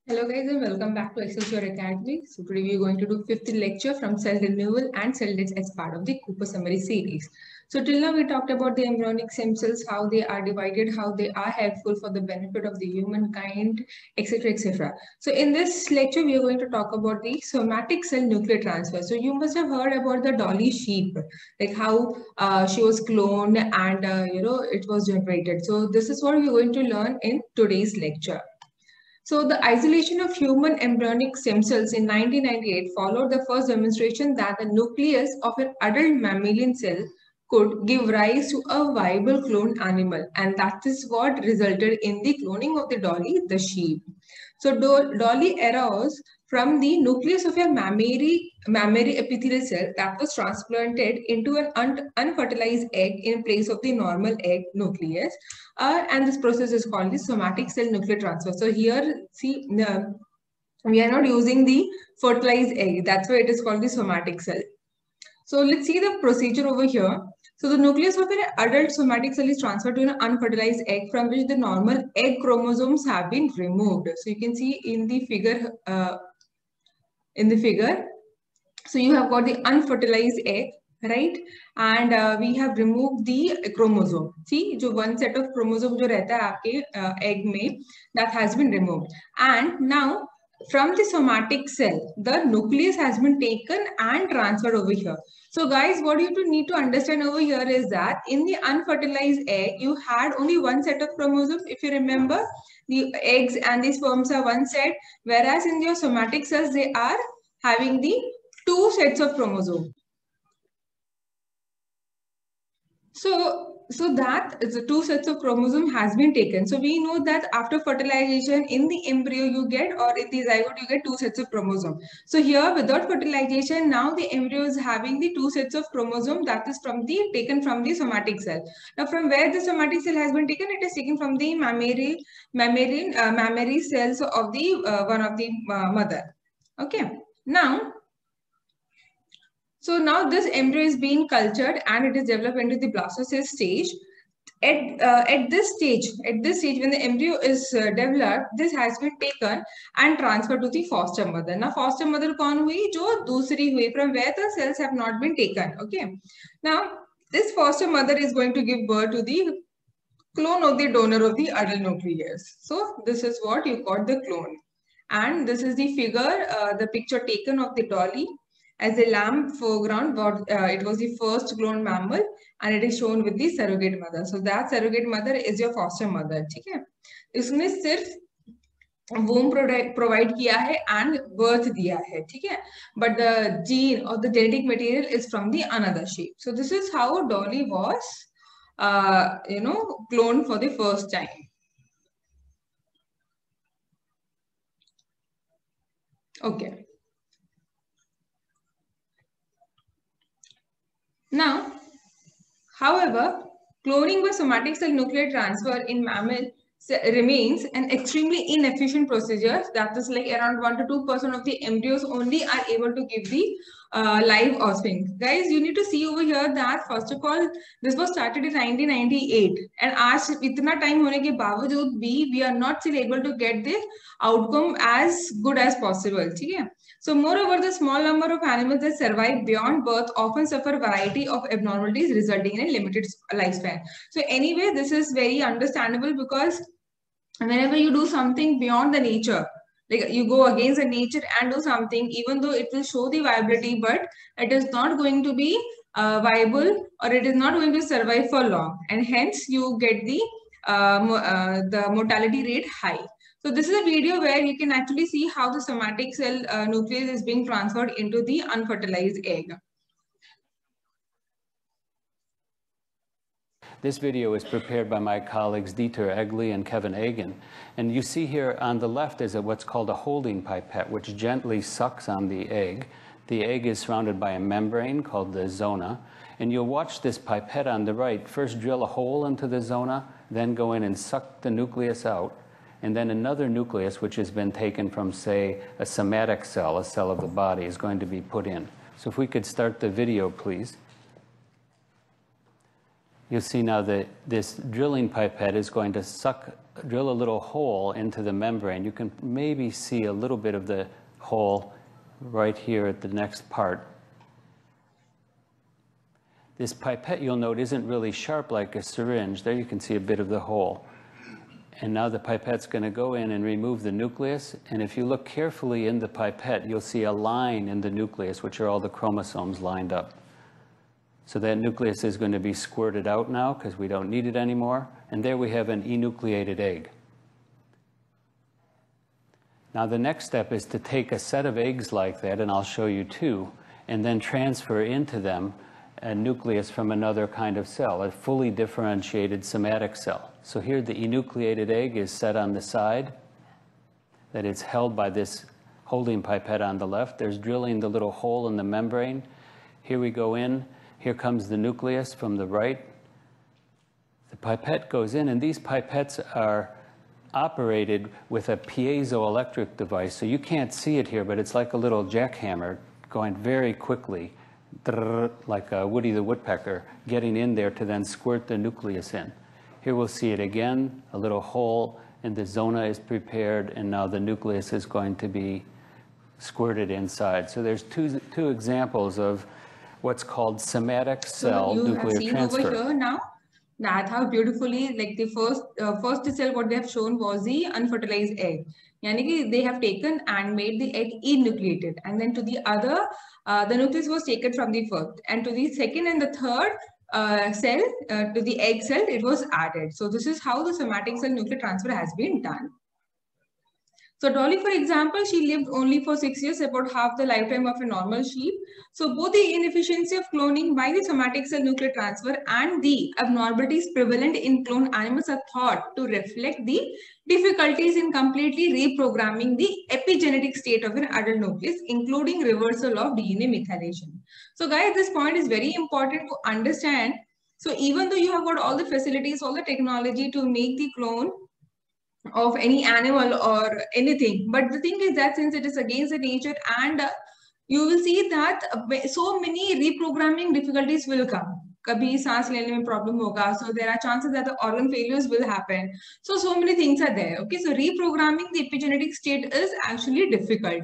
Hello guys and welcome back to Excelsior Academy. So today we are going to do fifth lecture from cell renewal and cell death as part of the Cooper summary series. So till now we talked about the embryonic stem cells, how they are divided, how they are helpful for the benefit of the humankind, etc. etc. So in this lecture we are going to talk about the somatic cell nuclear transfer. So you must have heard about the Dolly sheep, like how she was cloned and it was generated. So this is what we are going to learn in today's lecture. So the isolation of human embryonic stem cells in 1998 followed the first demonstration that the nucleus of an adult mammalian cell could give rise to a viable cloned animal, and that is what resulted in the cloning of the Dolly, the sheep. So Dolly arose from the nucleus of a mammary epithelial cell that was transplanted into an unfertilized egg in place of the normal egg nucleus. And this process is called the somatic cell nuclear transfer. So here, see, we are not using the fertilized egg. That's why it is called the somatic cell. So let's see the procedure over here. So the nucleus of an adult somatic cell is transferred to an unfertilized egg from which the normal egg chromosomes have been removed. So you can see in the figure, so you have got the unfertilized egg, right? And we have removed the chromosome. See, जो one set of chromosome जो रहता है आपके egg में, that has been removed. And now from the somatic cell, the nucleus has been taken and transferred over here. So guys, what you need to understand over here is that in the unfertilized egg, you had only one set of chromosomes. If you remember, the eggs and the sperms are one set, whereas in your somatic cells, they are having the two sets of chromosomes. So that is the two sets of chromosome has been taken. So we know that after fertilization in the embryo you get, or in the zygote you get two sets of chromosome. So here without fertilization, now the embryo is having the two sets of chromosome that is taken from the somatic cell. Now from where the somatic cell has been taken, it is taken from the mammary cells of the one of the mother. Okay. So now this embryo is being cultured and it is developed into the blastocyst stage. At this stage, when the embryo is developed, this has been taken and transferred to the foster mother. Now, foster mother कौन हुई? जो दूसरी हुई, from where the cells have not been taken. Okay. Now, this foster mother is going to give birth to the clone of the donor of the adult nucleus. So this is what you call the clone. And this is the figure, the picture taken of the Dolly as a lamb foreground. It was the first cloned mammal and it is shown with the surrogate mother. So that surrogate mother is your foster mother. ठीक है? इसने सिर्फ womb provide किया है and birth दिया है, ठीक है? But the gene or the genetic material is from the another sheep. So this is how Dolly was, cloned for the first time. Okay. Now, however, cloning by somatic cell nuclear transfer in mammal remains an extremely inefficient procedure. That is like around 1 to 2% of the embryos only are able to give the live offspring. Guys, you need to see over here that first of all, this was started in 1998, and आज इतना time होने के बावजूद भी we are not still able to get the outcome as good as possible. ठीक है? So moreover, the small number of animals that survive beyond birth often suffer a variety of abnormalities resulting in a limited lifespan. So anyway, this is very understandable because whenever you do something beyond the nature, like you go against the nature and do something, even though it will show the viability, but it is not going to be viable, or it is not going to survive for long, and hence you get the mortality rate high. So this is a video where you can actually see how the somatic cell nucleus is being transferred into the unfertilized egg. This video is prepared by my colleagues Dieter Egli and Kevin Egan. And you see here on the left is what's called a holding pipette, which gently sucks on the egg. The egg is surrounded by a membrane called the zona. And you'll watch this pipette on the right first drill a hole into the zona, then go in and suck the nucleus out. And then another nucleus, which has been taken from, say, a somatic cell, a cell of the body, is going to be put in. So if we could start the video, please. You'll see now that this drilling pipette is going to suck drill a little hole into the membrane. You can maybe see a little bit of the hole right here at the next part. This pipette, you'll note, isn't really sharp like a syringe. There you can see a bit of the hole. And now the pipette's going to go in and remove the nucleus. And if you look carefully in the pipette, you'll see a line in the nucleus, which are all the chromosomes lined up. So that nucleus is going to be squirted out now because we don't need it anymore. And there we have an enucleated egg. Now the next step is to take a set of eggs like that, and I'll show you two, and then transfer into them a nucleus from another kind of cell, a fully differentiated somatic cell. So here the enucleated egg is set on the side, that it's held by this holding pipette on the left. There's drilling the little hole in the membrane. Here we go in. Here comes the nucleus from the right. The pipette goes in, and these pipettes are operated with a piezoelectric device. So you can't see it here, but it's like a little jackhammer going very quickly, like a Woody the Woodpecker, getting in there to then squirt the nucleus in. Here we'll see it again, a little hole, and the zona is prepared, and now the nucleus is going to be squirted inside. So there's two examples of what's called somatic cell nuclear transfer. Over here now that how beautifully, like the first cell what they have shown was the unfertilized egg. Yani they have taken and made the egg enucleated, and then to the other, the nucleus was taken from the first, and to the second and the third cell, to the egg cell, it was added. So this is how the somatic cell nuclear transfer has been done. So Dolly, for example, she lived only for 6 years, about half the lifetime of a normal sheep. So both the inefficiency of cloning by the somatic cell nuclear transfer and the abnormalities prevalent in cloned animals are thought to reflect the difficulties in completely reprogramming the epigenetic state of an adult nucleus, including reversal of DNA methylation. So guys, this point is very important to understand. So even though you have got all the facilities, all the technology to make the clone of any animal or anything, but the thing is that since it is against the nature, and you will see that so many reprogramming difficulties will come. Kabhi saans lene mein problem hoga, so there are chances that the organ failures will happen. So many things are there. Okay, so reprogramming the epigenetic state is actually difficult.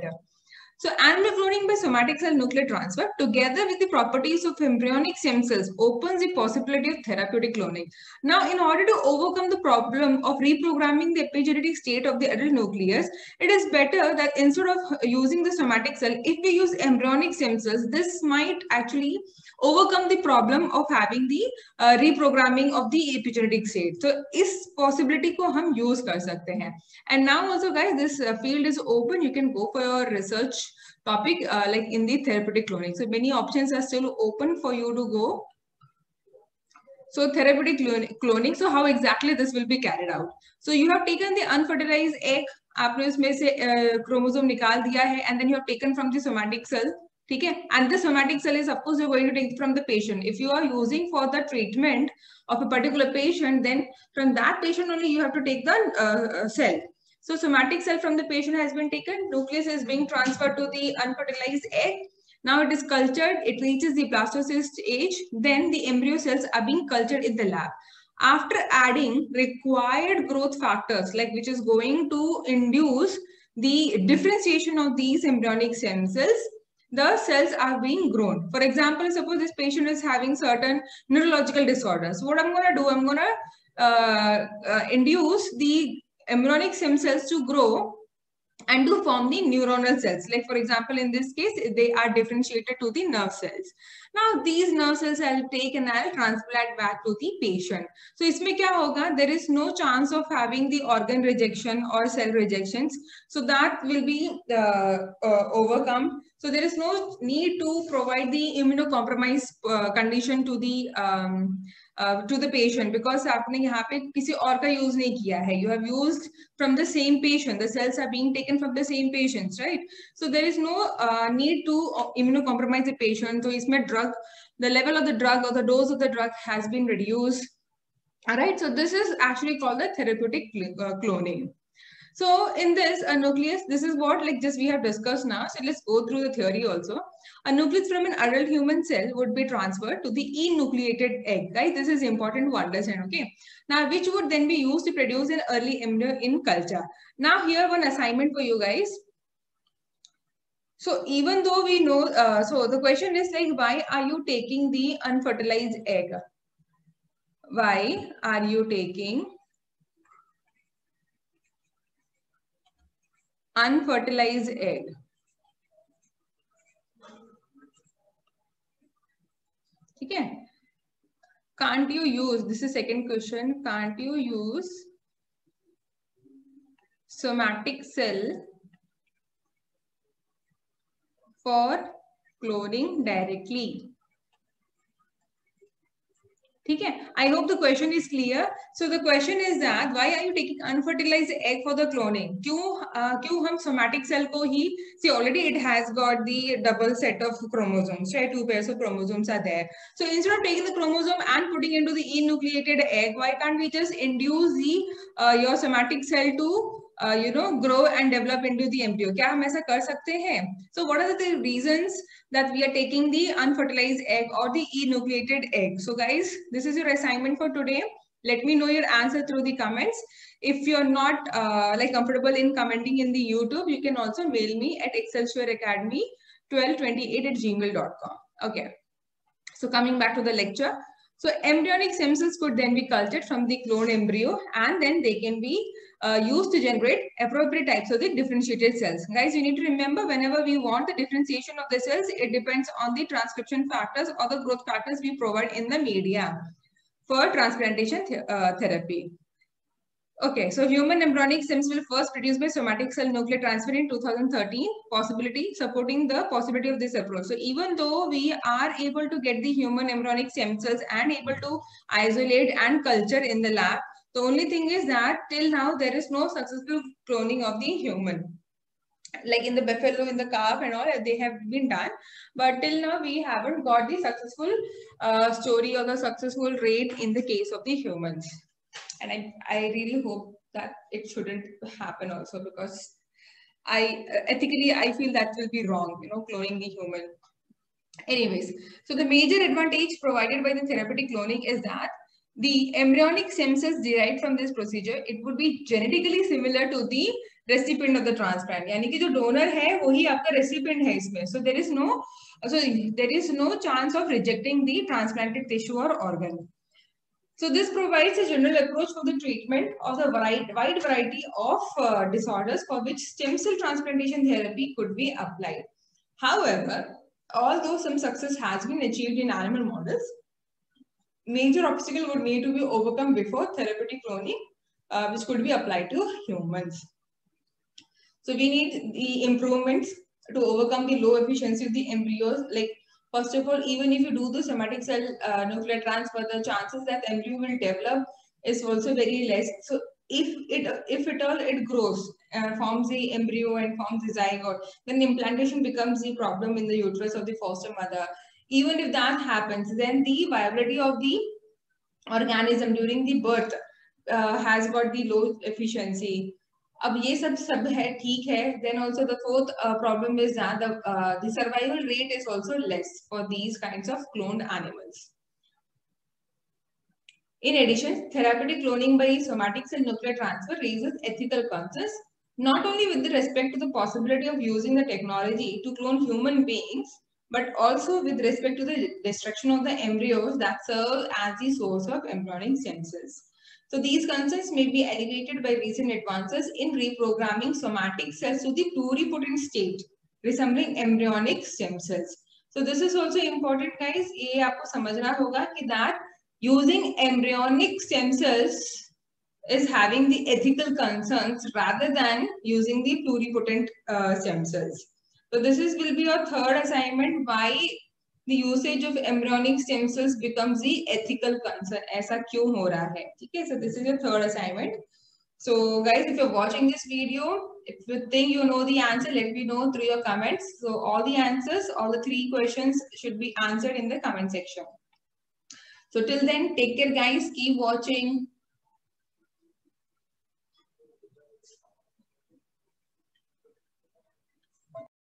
So animal cloning by somatic cell nuclear transfer, together with the properties of embryonic stem cells, opens the possibility of therapeutic cloning. Now, in order to overcome the problem of reprogramming the epigenetic state of the adult nucleus, it is better that instead of using the somatic cell, if we use embryonic stem cells, this might actually overcome the problem of having the reprogramming of the epigenetic state. So, इस possibility को हम use कर सकते हैं. And now also, guys, this field is open. You can go for your research topic like in the therapeutic cloning. So many options are still open for you to go. So therapeutic cloning. So how exactly this will be carried out? So you have taken the unfertilized egg, आपने उसमें से chromosome निकाल दिया है, and then you have taken from the somatic cell. Okay? And the somatic cell is suppose you're going to take from the patient. If you are using for the treatment of a particular patient, then from that patient only you have to take the cell. So somatic cell from the patient has been taken, nucleus is being transferred to the unfertilized egg. Now it is cultured, it reaches the blastocyst age, then the embryo cells are being cultured in the lab. After adding required growth factors, like which is going to induce the differentiation of these embryonic stem cells, the cells are being grown. For example, suppose this patient is having certain neurological disorders. What I'm going to do, I'm going to induce the embryonic stem cells to grow and to form the neuronal cells. Like for example, in this case, they are differentiated to the nerve cells. Now these nerve cells I'll take and I'll transplant back to the patient. So isme kya hoga? There is no chance of having the organ rejection or cell rejections. So that will be overcome. So there is no need to provide the immunocompromised condition to the patient, because आपने यहाँ पे किसी और का use नहीं किया है. You have used from the same patient. The cells are being taken from the same patients, right? So there is no need to immunocompromise the patient. So इसमें drug, the level of the drug or the dose of the drug has been reduced. All right. So this is actually called the therapeutic cloning. So in this, a nucleus, this is what like just we have discussed now. So let's go through the theory also. A nucleus from an adult human cell would be transferred to the enucleated egg. Guys, this is important to understand, okay? Now, which would then be used to produce an early embryo in culture. Now, here one assignment for you guys. So even though we know, so the question is like, why are you taking the unfertilized egg? Why are you taking unfertilized egg? Okay. Can't you use, this is second question, can't you use somatic cell for cloning directly? Okay, I hope the question is clear. So the question is that why are you taking unfertilized egg for the cloning? क्यों हम somatic cell को ही, see already it has got the double set of chromosomes, right? 2 pairs of chromosomes are there. So instead of taking the chromosome and putting into the enucleated egg, why can't we just induce the your somatic cell to grow and develop into the embryo? क्या हम ऐसा कर सकते हैं? So what are the reasons that we are taking the unfertilized egg or the enucleated egg? So guys, this is your assignment for today. Let me know your answer through the comments. If you're not comfortable in commenting in the YouTube, you can also mail me at excelsioracademy1228@gmail.com. Okay. So coming back to the lecture. So embryonic stem cells could then be cultured from the cloned embryo, and then they can be used to generate appropriate types of the differentiated cells. Guys, you need to remember, whenever we want the differentiation of the cells, it depends on the transcription factors or the growth factors we provide in the media for transplantation therapy. Okay, so human embryonic stems will first produced by somatic cell nuclear transfer in 2013, supporting the possibility of this approach. So even though we are able to get the human embryonic stem cells and able to isolate and culture in the lab, the only thing is that till now there is no successful cloning of the human. Like in the buffalo, in the calf and all, they have been done. But till now we haven't got the successful story or the successful rate in the case of the humans. And I really hope that it shouldn't happen also, because ethically I feel that will be wrong, cloning the human. Anyways, so the major advantage provided by the therapeutic cloning is that the embryonic stem cells derived from this procedure, it would be genetically similar to the recipient of the transplant. यानी कि जो donor है वही आपका recipient है इसमें. So there is no chance of rejecting the transplanted tissue or organ. So this provides a general approach for the treatment of the wide variety of disorders for which stem cell transplantation therapy could be applied. However, although some success has been achieved in animal models, major obstacle would need to be overcome before therapeutic cloning, which could be applied to humans. So we need the improvements to overcome the low efficiency of the embryos. Like, first of all, even if you do the somatic cell nuclear transfer, the chances that the embryo will develop is also very less. So if at all it grows, forms the embryo and forms the zygote, then implantation becomes the problem in the uterus of the foster mother. Even if that happens, then the viability of the organism during the birth has got the low efficiency. अब ये सब है ठीक है. Then also the fourth problem is that the survival rate is also less for these kinds of cloned animals. In addition, therapeutic cloning by somatic cell nuclear transfer raises ethical concerns, not only with respect to the possibility of using the technology to clone human beings, but also with respect to the destruction of the embryos that serve as the source of embryonic stem cells. So these concerns may be alleviated by recent advances in reprogramming somatic cells to the pluripotent state, resembling embryonic stem cells. So this is also important, guys. ये आपको समझना होगा कि that using embryonic stem cells is having the ethical concerns rather than using the pluripotent stem cells. So this will be your third assignment, why the usage of embryonic stem cells becomes the ethical concern. ऐसा क्यों हो रहा है? ठीक है? So this is your third assignment. So guys, if you're watching this video, if you think you know the answer, let me know through your comments. So all the answers, all the 3 questions should be answered in the comment section. So till then, take care guys, keep watching.